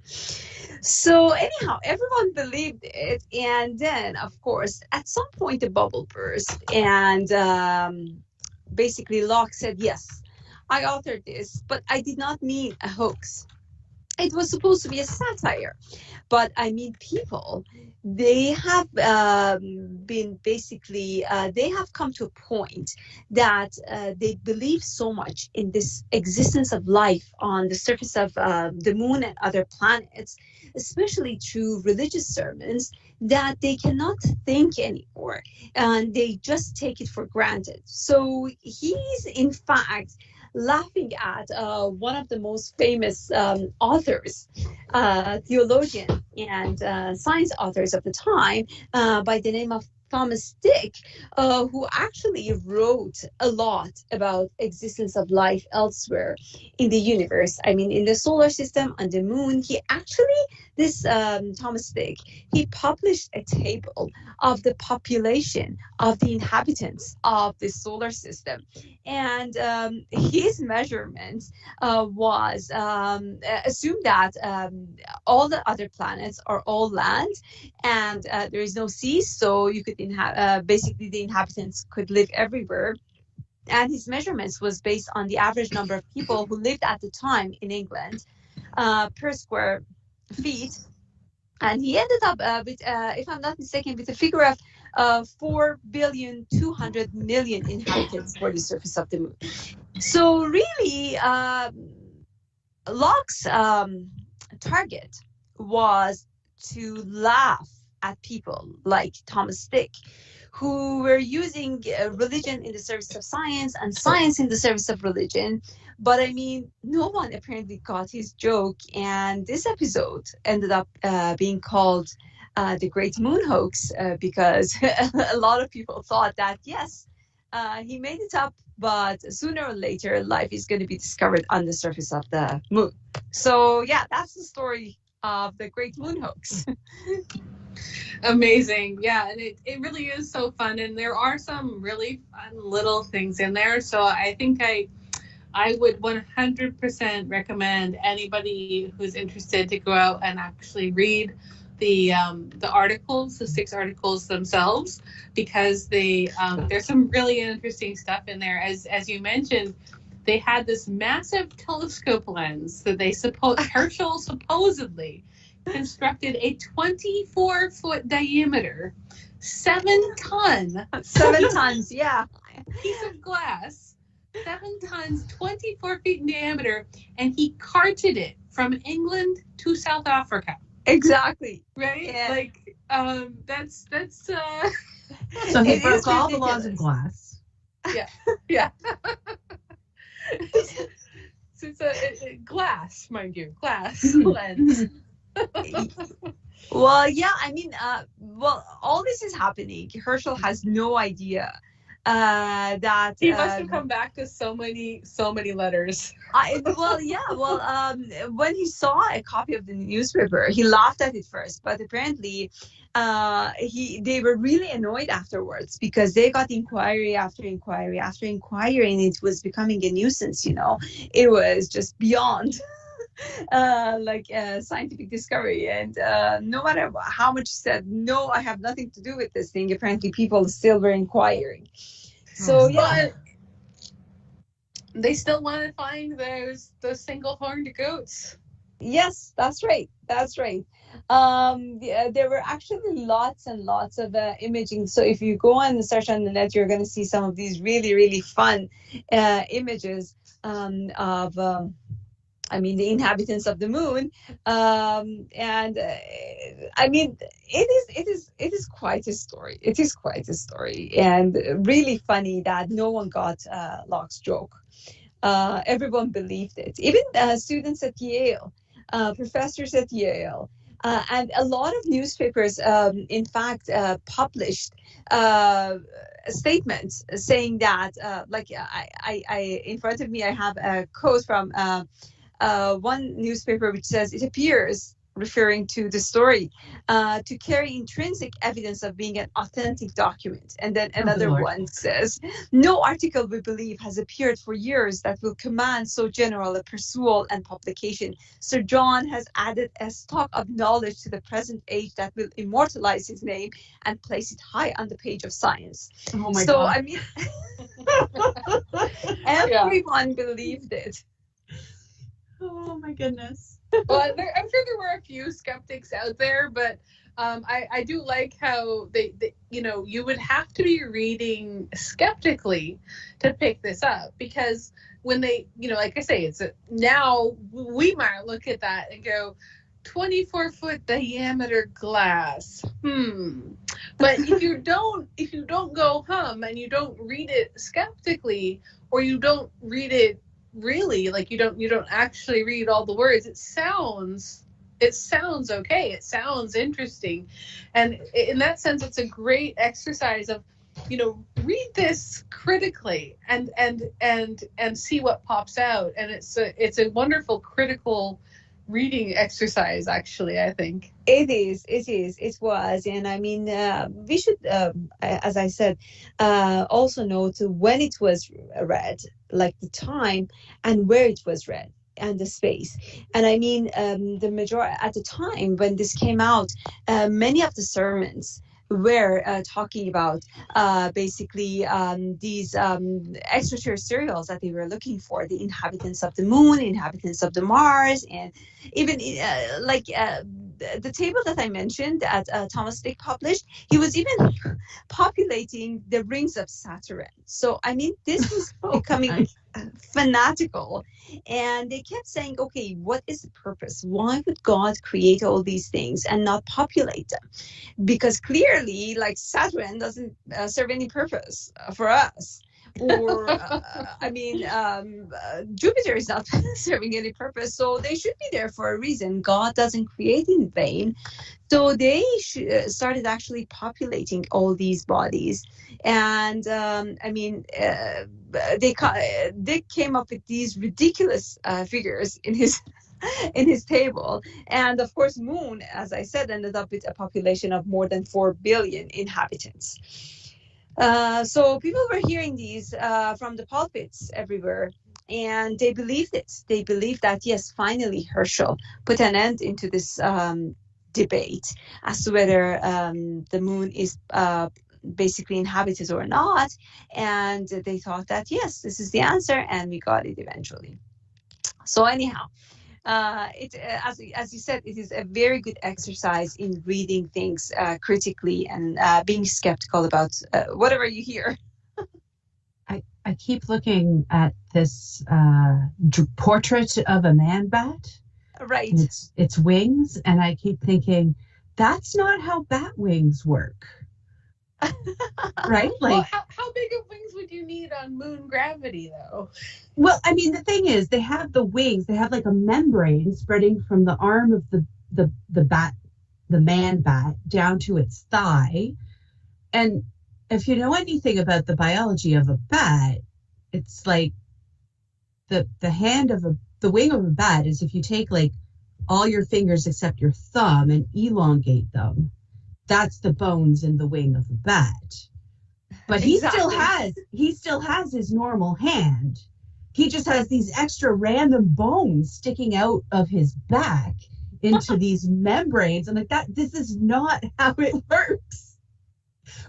So anyhow, everyone believed it, and then, of course, at some point the bubble burst, and basically Locke said, yes, I authored this, but I did not mean a hoax. It was supposed to be a satire. But I mean, people, they have been basically, they have come to a point that they believe so much in this existence of life on the surface of the moon and other planets, especially through religious sermons, that they cannot think anymore, and they just take it for granted. So he's, in fact, laughing at one of the most famous authors, theologian and science authors of the time, by the name of Thomas Dick, who actually wrote a lot about existence of life elsewhere in the universe. I mean, in the solar system, on the moon. He actually, this Thomas Dick, he published a table of the population of the inhabitants of the solar system. And his measurements was assumed that all the other planets are all land, and there is no sea, so you could basically the inhabitants could live everywhere. And his measurements was based on the average number of people who lived at the time in England per square feet. And he ended up with, if I'm not mistaken, with a figure of 4,200,000,000 inhabitants for the surface of the moon. So really, Locke's target was to laugh at people like Thomas Dick, who were using religion in the service of science and science in the service of religion. But I mean, no one apparently got his joke, and this episode ended up being called the Great Moon Hoax because a lot of people thought that, yes, he made it up, but sooner or later, life is going to be discovered on the surface of the moon. So yeah, that's the story of the Great Moon Hoax. Amazing. Yeah, and it really is so fun, and there are some really fun little things in there. So I think I would 100% recommend anybody who's interested to go out and actually read the articles, the 6 articles themselves, because there's some really interesting stuff in there. As you mentioned, they had this massive telescope lens that Herschel supposedly constructed a 24-foot diameter, 7-ton 7 tons, yeah, piece of glass, 7 tons, 24 feet in diameter, and he carted it from England to South Africa. Exactly. Right? Yeah. Like, that's So he broke all the laws of glass. Yeah. Yeah. So it's a glass, mind you, glass lens. Well, yeah, I mean, all this is happening. Herschel has no idea that he must have come back to so many letters. When he saw a copy of the newspaper, he laughed at it first, but apparently they were really annoyed afterwards, because they got inquiry after inquiry after inquiry, and it was becoming a nuisance. It was just beyond scientific discovery, and no matter how much said, no, I have nothing to do with this thing, apparently people still were inquiring. So yeah, they still want to find those single-horned goats. Yes, that's right. There were actually lots and lots of imaging. So if you go and search on the net, you're going to see some of these really, really fun images of the inhabitants of the moon. It is quite a story. It is quite a story, and really funny that no one got Locke's joke. Everyone believed it, even students at Yale, professors at Yale, and a lot of newspapers, in fact, published statements saying that, I in front of me, I have a quote from one newspaper which says, it appears, referring to the story, to carry intrinsic evidence of being an authentic document. And then another one says, no article, we believe, has appeared for years that will command so general a perusal and publication. Sir John has added a stock of knowledge to the present age that will immortalize his name and place it high on the page of science. Oh my God. I mean, everyone believed it. Oh my goodness. Well, I'm sure there were a few skeptics out there, but I do like how they you would have to be reading skeptically to pick this up, because when they, like I say, now we might look at that and go, 24-foot diameter glass. But if you don't go and you don't read it skeptically, or you don't read it really, like you don't actually read all the words, it sounds okay, it sounds interesting, and in that sense it's a great exercise of read this critically and see what pops out, and it's a wonderful critical reading exercise, actually. I think it was. And I mean, we should, as I said, also note when it was read, like the time and where it was read and the space. And I mean, the majority at the time when this came out, many of the sermons were talking about basically these extraterrestrials that they were looking for, the inhabitants of the moon, inhabitants of the Mars, and even the table that I mentioned that Thomas Dick published, he was even populating the rings of Saturn. So, I mean, this was becoming fanatical. And they kept saying, okay, what is the purpose? Why would God create all these things and not populate them? Because clearly, like, Saturn doesn't serve any purpose for us. Or, Jupiter is not serving any purpose, so they should be there for a reason. God doesn't create in vain. So they started actually populating all these bodies. And, Dick came up with these ridiculous figures in his table. And of course, Moon, as I said, ended up with a population of more than 4 billion inhabitants. So people were hearing these from the pulpits everywhere, and they believed it. They believed that, yes, finally Herschel put an end into this debate as to whether the moon is basically inhabited or not. And they thought that, yes, this is the answer, and we got it eventually. So anyhow, as you said, it is a very good exercise in reading things critically and being skeptical about whatever you hear. I keep looking at this portrait of a man bat. Right. Its wings, and I keep thinking, that's not how bat wings work. Right? Like, well, how big of wings would you need on moon gravity, though? Well, I mean, the thing is, they have the wings. They have like a membrane spreading from the arm of the bat, the man bat, down to its thigh. And if you know anything about the biology of a bat, it's like the wing of a bat is if you take like all your fingers except your thumb and elongate them. That's the bones in the wing of a bat. But he still has his normal hand. He just has these extra random bones sticking out of his back into these membranes. I'm like, this is not how it works.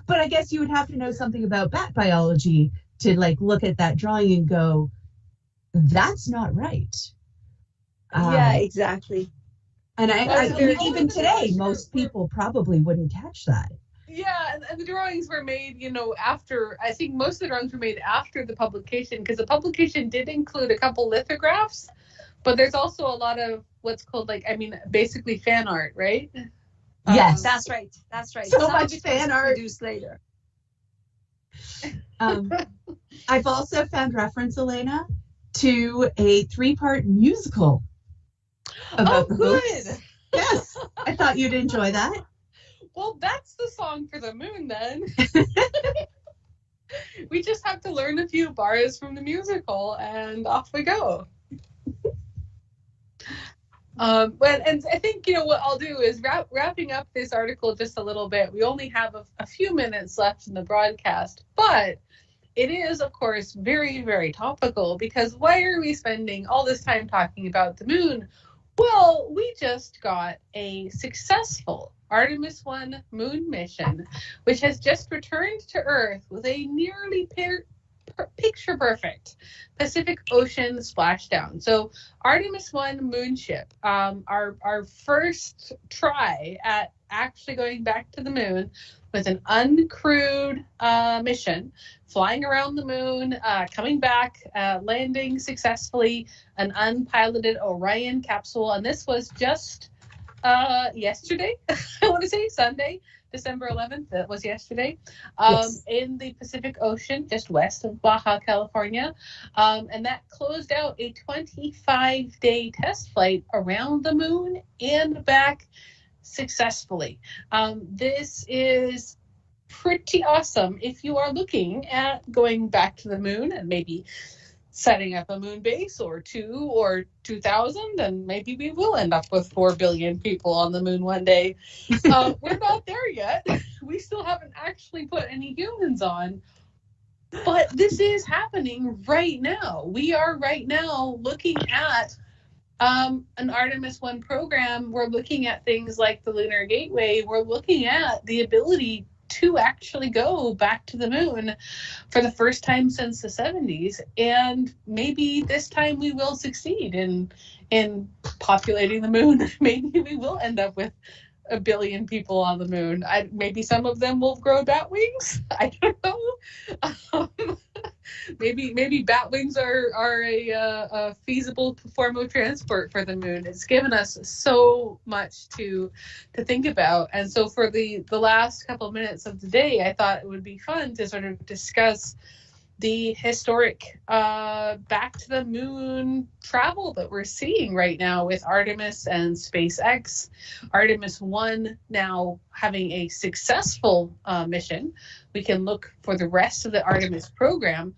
But I guess you would have to know something about bat biology to like look at that drawing and go, that's not right. Yeah, exactly. And even today, most people probably wouldn't catch that. Yeah, and the drawings were made, after, I think most of the drawings were made after the publication, because the publication did include a couple lithographs, but there's also a lot of what's called, basically fan art, right? Yes. That's right. So much fan art. Produced later. I've also found reference, Elena, to a 3-part musical. Oh, good. Yes, I thought you'd enjoy that. Well, that's the song for the moon, then. We just have to learn a few bars from the musical, and off we go. And I think, what I'll do is wrapping up this article just a little bit. We only have a few minutes left in the broadcast, but it is, of course, very, very topical, because why are we spending all this time talking about the moon? Well, we just got a successful Artemis 1 moon mission, which has just returned to Earth with a nearly picture-perfect Pacific Ocean splashdown. So Artemis 1 moonship, our first try at actually going back to the moon with an uncrewed mission, flying around the moon, coming back, landing successfully an unpiloted Orion capsule. And this was just yesterday, I want to say Sunday, December 11th, that was yesterday, yes. In the Pacific Ocean, just west of Baja California. And that closed out a 25-day test flight around the moon and back successfully. This is pretty awesome if you are looking at going back to the moon and maybe setting up a moon base or 2 or 2,000, and maybe we will end up with 4 billion people on the moon one day. We're not there yet. We still haven't actually put any humans on, but this is happening right now. We are right now looking at an Artemis 1 program. We're looking at things like the Lunar Gateway. We're looking at the ability to actually go back to the moon for the first time since the 70s. And maybe this time we will succeed in in populating the moon. Maybe we will end up with 1 billion people on the moon. Maybe some of them will grow bat wings. I don't know. Maybe bat wings are a feasible form of transport for the moon. It's given us so much to think about. And so for the last couple of minutes of the day, I thought it would be fun to sort of discuss the historic back to the moon travel that we're seeing right now with Artemis and SpaceX. Artemis 1 now having a successful mission. We can look for the rest of the Artemis program.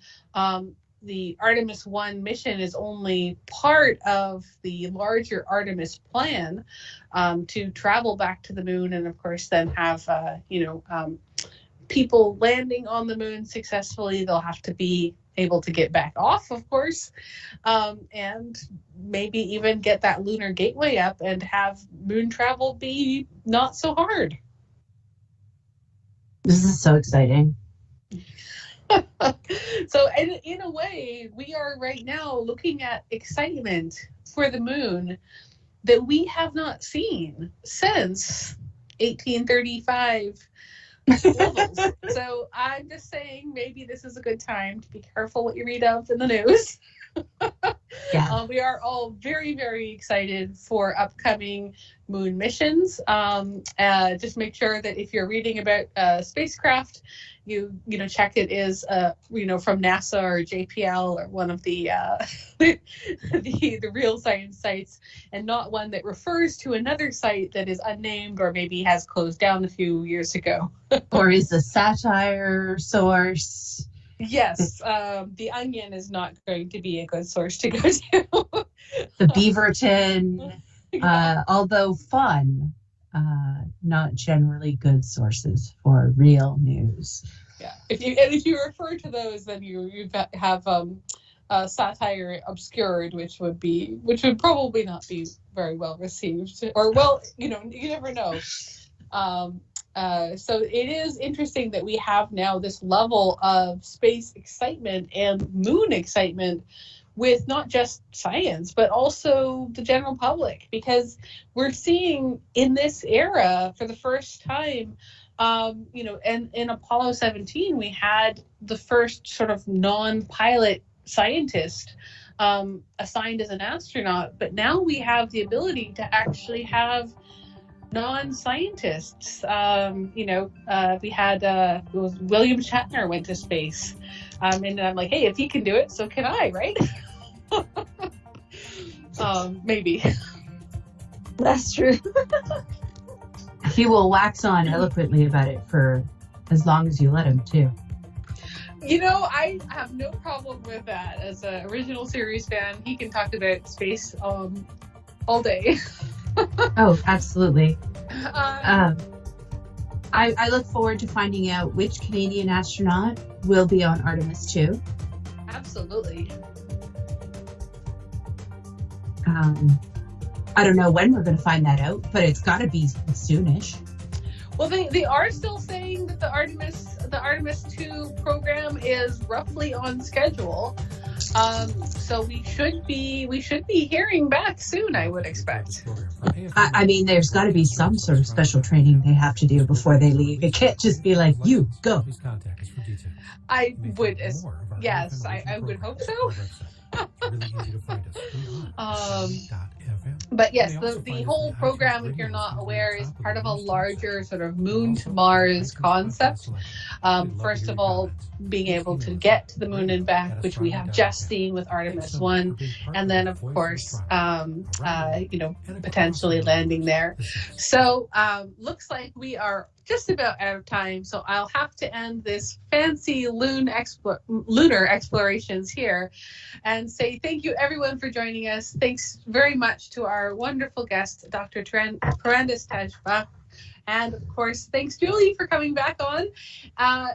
The Artemis 1 mission is only part of the larger Artemis plan to travel back to the moon, and of course then have people landing on the moon successfully. They'll have to be able to get back off, of course, and maybe even get that lunar gateway up and have moon travel be not so hard. This is so exciting. So in a way, we are right now looking at excitement for the moon that we have not seen since 1835 levels. So I'm just saying, maybe this is a good time to be careful what you read of in the news. Yeah. We are all very, very excited for upcoming moon missions. Just make sure that if you're reading about spacecraft, you check it is from NASA or JPL or one of the the real science sites, and not one that refers to another site that is unnamed or maybe has closed down a few years ago. Or is a satire source. Yes, the Onion is not going to be a good source to go to. The Beaverton, although fun, not generally good sources for real news. Yeah, if you refer to those, then you have satire obscured, which would probably not be very well received, or you never know. So it is interesting that we have now this level of space excitement and moon excitement with not just science, but also the general public, because we're seeing in this era for the first time, and in Apollo 17, we had the first sort of non-pilot scientist assigned as an astronaut, but now we have the ability to actually have non-scientists. We had it was William Shatner went to space, and I'm like, hey, if he can do it, so can I, right? Maybe. That's true. He will wax on eloquently about it for as long as you let him, too. I have no problem with that. As an original series fan, he can talk about space all day. Oh, absolutely. I look forward to finding out which Canadian astronaut will be on Artemis 2. Absolutely. I don't know when we're going to find that out, but it's got to be soonish. Well, they are still saying that the Artemis 2 program is roughly on schedule. So we should be hearing back soon, I would expect. I mean, there's got to be some sort of special training they have to do before they leave. It can't just be like, you go. I would hope so. But yes, the whole program, if you're not aware, is part of a larger sort of moon to Mars concept. First of all, being able to get to the moon and back, which we have just seen with Artemis 1, and then of course, potentially landing there. So looks like we are just about out of time, so I'll have to end this fancy lunar explorations here and say thank you everyone for joining us. Thanks very much to our wonderful guest, Dr. Parandis Tajba, And of course, thanks, Julie, for coming back on.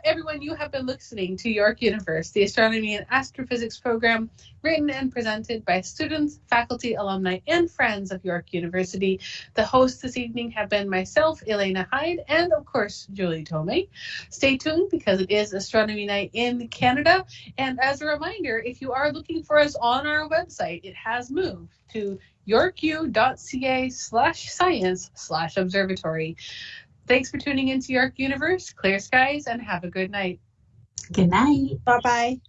Everyone, you have been listening to York Universe, the astronomy and astrophysics program, written and presented by students, faculty, alumni, and friends of York University. The hosts this evening have been myself, Elena Hyde, and of course, Julie Tomei. Stay tuned because it is Astronomy Night in Canada. And as a reminder, if you are looking for us on our website, it has moved to yorku.ca/science/observatory. Thanks for tuning into York Universe. Clear skies and have a good night. Good night. Bye-bye.